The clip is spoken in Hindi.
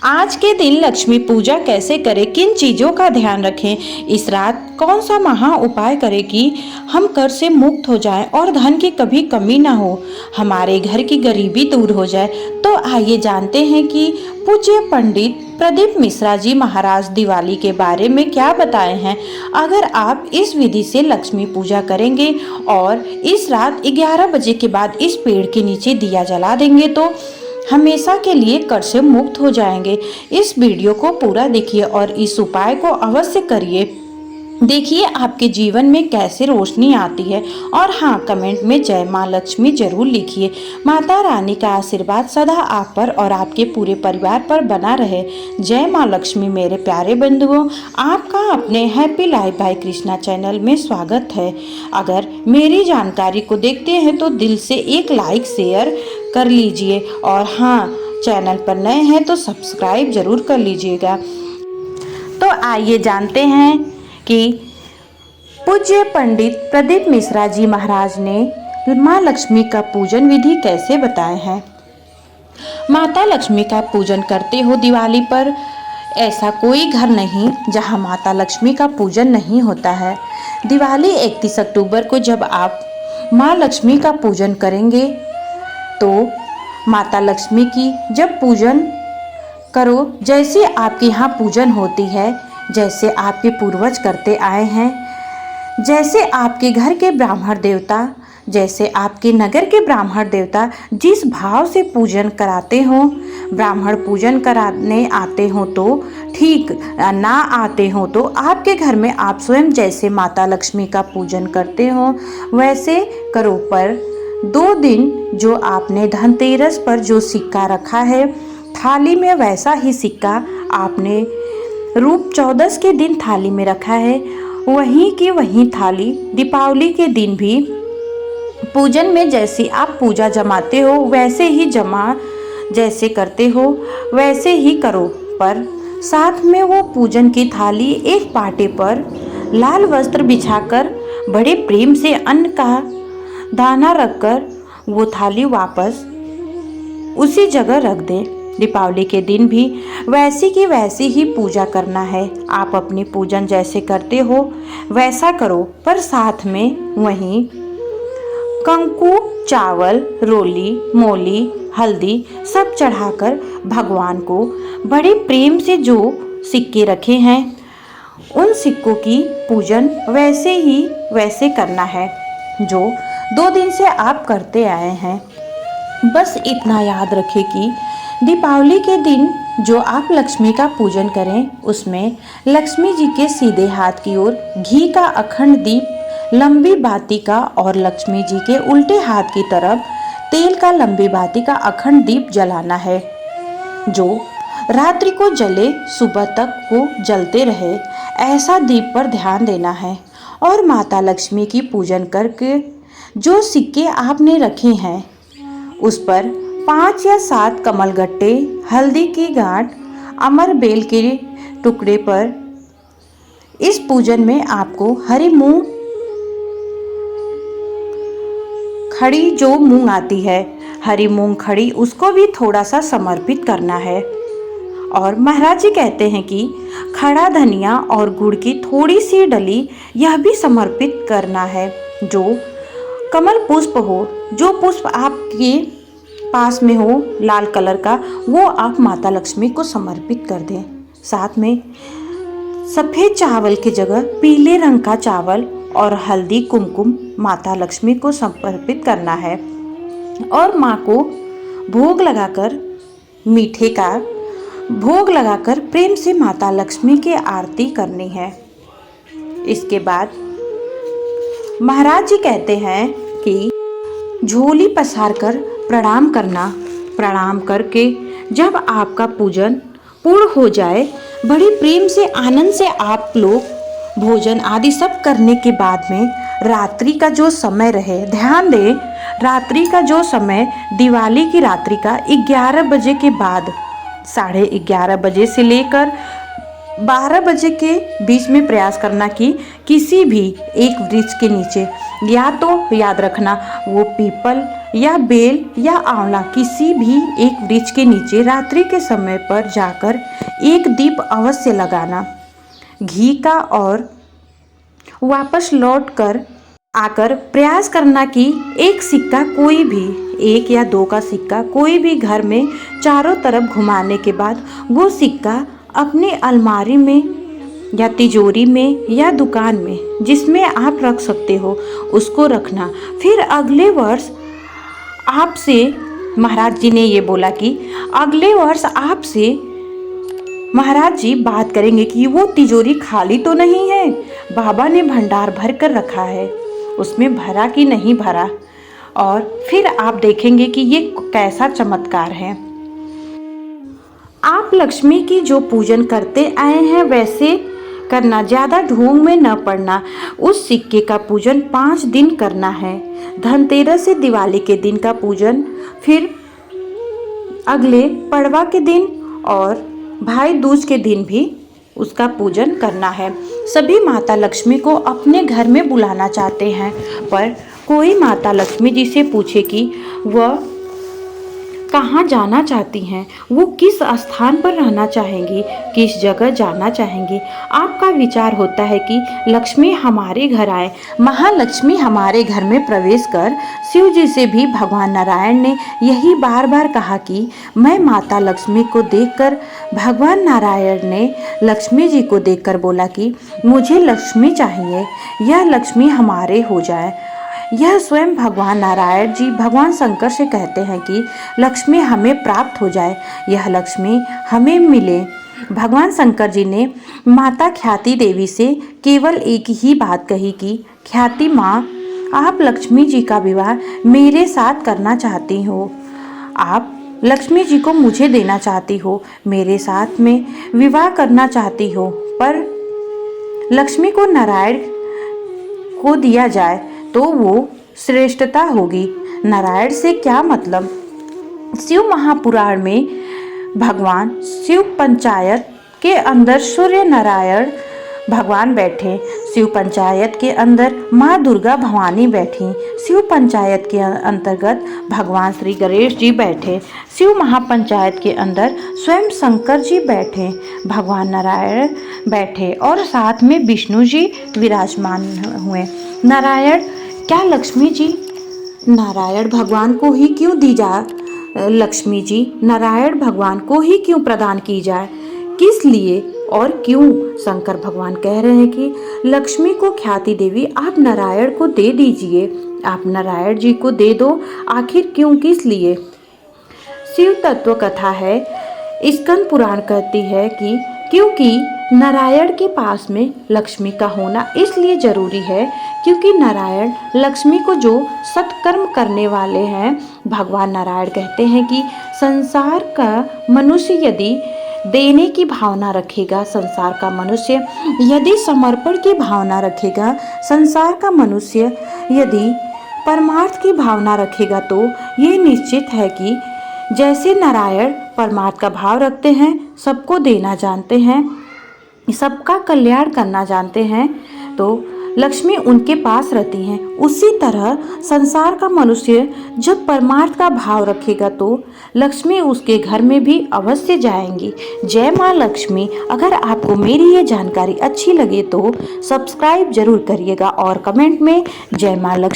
आज के दिन लक्ष्मी पूजा कैसे करें, किन चीज़ों का ध्यान रखें, इस रात कौन सा महा उपाय करें कि हम कर्ज से मुक्त हो जाएं और धन की कभी कमी ना हो, हमारे घर की गरीबी दूर हो जाए। तो आइए जानते हैं कि पूज्य पंडित प्रदीप मिश्रा जी महाराज दिवाली के बारे में क्या बताए हैं। अगर आप इस विधि से लक्ष्मी पूजा करेंगे और इस रात 11 बजे के बाद इस पेड़ के नीचे दिया जला देंगे तो हमेशा के लिए कर्ज से मुक्त हो जाएंगे। इस वीडियो को पूरा देखिए और इस उपाय को अवश्य करिए। देखिए आपके जीवन में कैसे रोशनी आती है। और हाँ, कमेंट में जय माँ लक्ष्मी जरूर लिखिए। माता रानी का आशीर्वाद सदा आप पर और आपके पूरे परिवार पर बना रहे। जय माँ लक्ष्मी। मेरे प्यारे बंधुओं, आपका अपने happy life by Krishna channel में स्वागत है। अगर मेरी जानकारी को देखते हैं तो दिल से एक लाइक शेयर कर लीजिए और हाँ, चैनल पर नए हैं तो सब्सक्राइब जरूर कर लीजिएगा। तो आइए जानते हैं कि पूज्य पंडित प्रदीप मिश्रा जी महाराज ने माँ लक्ष्मी का पूजन विधि कैसे बताए हैं। माता लक्ष्मी का पूजन करते हो दिवाली पर, ऐसा कोई घर नहीं जहाँ माता लक्ष्मी का पूजन नहीं होता है। दिवाली 31 अक्टूबर को जब आप माँ लक्ष्मी का पूजन करेंगे तो माता लक्ष्मी की जब पूजन करो, जैसे आपके यहाँ पूजन होती है, जैसे आपके पूर्वज करते आए हैं, जैसे आपके घर के ब्राह्मण देवता, जैसे आपके नगर के ब्राह्मण देवता जिस भाव से पूजन कराते हो, ब्राह्मण पूजन कराने आते हो तो ठीक, ना आते हो तो आपके घर में आप स्वयं जैसे माता लक्ष्मी का पूजन करते हो वैसे करो। पर 2 दिन जो आपने धनतेरस पर जो सिक्का रखा है थाली में, वैसा ही सिक्का आपने रूप 14 के दिन थाली में रखा है। वहीं की वहीं थाली दीपावली के दिन भी पूजन में जैसी आप पूजा जमाते हो वैसे ही जमा, जैसे करते हो वैसे ही करो। पर साथ में वो पूजन की थाली एक पाटे पर लाल वस्त्र बिछाकर बड़े प्रेम से अन्न का दाना रखकर वो थाली वापस उसी जगह रख दें। दीपावली के दिन भी वैसी की वैसी ही पूजा करना है। आप अपनी पूजन जैसे करते हो वैसा करो, पर साथ में वहीं कंकु, चावल, रोली, मोली, हल्दी सब चढ़ाकर भगवान को बड़े प्रेम से जो सिक्के रखे हैं उन सिक्कों की पूजन वैसे ही वैसे करना है जो 2 दिन से आप करते आए हैं। बस इतना याद रखें कि दीपावली के दिन जो आप लक्ष्मी का पूजन करें उसमें लक्ष्मी जी के सीधे हाथ की ओर घी का अखंड दीप लंबी बाती का और लक्ष्मी जी के उल्टे हाथ की तरफ तेल का लंबी बाती का अखंड दीप जलाना है, जो रात्रि को जले सुबह तक वो जलते रहे। ऐसा दीप पर ध्यान देना है। और माता लक्ष्मी की पूजन करके जो सिक्के आपने रखे हैं उस पर 5 या 7 कमलगट्टे, हल्दी की गांठ, अमर बेल के टुकड़े पर इस पूजन में आपको हरी मूंग खड़ी, जो मूंग आती है हरी मूंग खड़ी, उसको भी थोड़ा सा समर्पित करना है। और महाराज जी कहते हैं कि खड़ा धनिया और गुड़ की थोड़ी सी डली यह भी समर्पित करना है। जो कमल पुष्प हो, जो पुष्प आपके पास में हो लाल कलर का, वो आप माता लक्ष्मी को समर्पित कर दें। साथ में सफ़ेद चावल की जगह पीले रंग का चावल और हल्दी कुमकुम माता लक्ष्मी को समर्पित करना है। और माँ को भोग लगाकर, मीठे का भोग लगाकर प्रेम से माता लक्ष्मी की आरती करनी है। इसके बाद महाराज जी कहते हैं कि झोली पसार कर प्रणाम करना। प्रणाम करके जब आपका पूजन पूर्ण हो जाए, बड़े प्रेम से आनंद से आप लोग भोजन आदि सब करने के बाद में रात्रि का जो समय रहे, ध्यान दें, रात्रि का जो समय दिवाली की रात्रि का 11 बजे के बाद, 11:30 बजे से लेकर 12 बजे के बीच में प्रयास करना कि किसी भी एक वृक्ष के नीचे या तो याद रखना वो पीपल या बेल या आंवला किसी भी एक वृक्ष के नीचे रात्रि के समय पर जाकर एक दीप अवश्य लगाना। घी का और वापस लौट कर आकर प्रयास करना कि एक सिक्का कोई भी, 1 या 2 का सिक्का कोई भी घर में चारों तरफ घुमाने के बाद वो सिक्का अपनी अलमारी में या तिजोरी में या दुकान में जिसमें आप रख सकते हो उसको रखना। फिर अगले वर्ष आपसे महाराज जी ने ये बोला कि अगले वर्ष आपसे महाराज जी बात करेंगे कि वो तिजोरी खाली तो नहीं है, बाबा ने भंडार भर कर रखा है, उसमें भरा कि नहीं भरा। और फिर आप देखेंगे कि ये कैसा चमत्कार है। आप लक्ष्मी की जो पूजन करते आए हैं वैसे करना, ज़्यादा ढोंग में न पड़ना। उस सिक्के का पूजन 5 दिन करना है। धनतेरस से दिवाली के दिन का पूजन, फिर अगले पड़वा के दिन और भाई दूज के दिन भी उसका पूजन करना है। सभी माता लक्ष्मी को अपने घर में बुलाना चाहते हैं, पर कोई माता लक्ष्मी जी से पूछे कि वह कहाँ जाना चाहती हैं, वो किस स्थान पर रहना चाहेंगी, किस जगह जाना चाहेंगी। आपका विचार होता है कि लक्ष्मी हमारे घर आए। महालक्ष्मी हमारे घर में प्रवेश कर शिव जी से भी भगवान नारायण ने यही बार बार कहा कि मैं माता लक्ष्मी को देखकर, भगवान नारायण ने लक्ष्मी जी को देखकर बोला कि मुझे लक्ष्मी चाहिए, यह लक्ष्मी हमारे हो जाए। यह स्वयं भगवान नारायण जी भगवान शंकर से कहते हैं कि लक्ष्मी हमें प्राप्त हो जाए, यह लक्ष्मी हमें मिले। भगवान शंकर जी ने माता ख्याति देवी से केवल एक ही बात कही कि ख्याति माँ, आप लक्ष्मी जी का विवाह मेरे साथ करना चाहती हो, आप लक्ष्मी जी को मुझे देना चाहती हो, मेरे साथ में विवाह करना चाहती हो, पर लक्ष्मी को नारायण को दिया जाए तो वो श्रेष्ठता होगी। नारायण से क्या मतलब? शिव महापुराण में भगवान शिव पंचायत के अंदर सूर्य नारायण भगवान बैठे, शिव पंचायत के अंदर माँ दुर्गा भवानी बैठी, शिव पंचायत के अंतर्गत भगवान श्री गणेश जी बैठे, शिव महापंचायत के अंदर स्वयं शंकर जी बैठे, भगवान नारायण बैठे और साथ में विष्णु जी विराजमान हुए। नारायण क्या लक्ष्मी जी नारायण भगवान को ही क्यों दी जाए? लक्ष्मी जी नारायण भगवान को ही क्यों प्रदान की जाए? किस लिए और क्यों? शंकर भगवान कह रहे हैं कि लक्ष्मी को ख्याति देवी आप नारायण को दे दीजिए, आप नारायण जी को दे दो। आखिर क्यों, किस लिए? शिव तत्व कथा है, स्कंद पुराण कहती है कि क्योंकि नारायण के पास में लक्ष्मी का होना इसलिए जरूरी है क्योंकि नारायण लक्ष्मी को जो सत्कर्म करने वाले हैं, भगवान नारायण कहते हैं कि संसार का मनुष्य यदि देने की भावना रखेगा, संसार का मनुष्य यदि समर्पण की भावना रखेगा, संसार का मनुष्य यदि परमार्थ की भावना रखेगा तो ये निश्चित है कि जैसे नारायण परमार्थ का भाव रखते हैं, सबको देना जानते हैं, सबका कल्याण करना जानते हैं, तो लक्ष्मी उनके पास रहती हैं। उसी तरह संसार का मनुष्य जब परमार्थ का भाव रखेगा तो लक्ष्मी उसके घर में भी अवश्य जाएंगी। जय माँ लक्ष्मी। अगर आपको मेरी ये जानकारी अच्छी लगे तो सब्सक्राइब जरूर करिएगा और कमेंट में जय माँ लक्ष्मी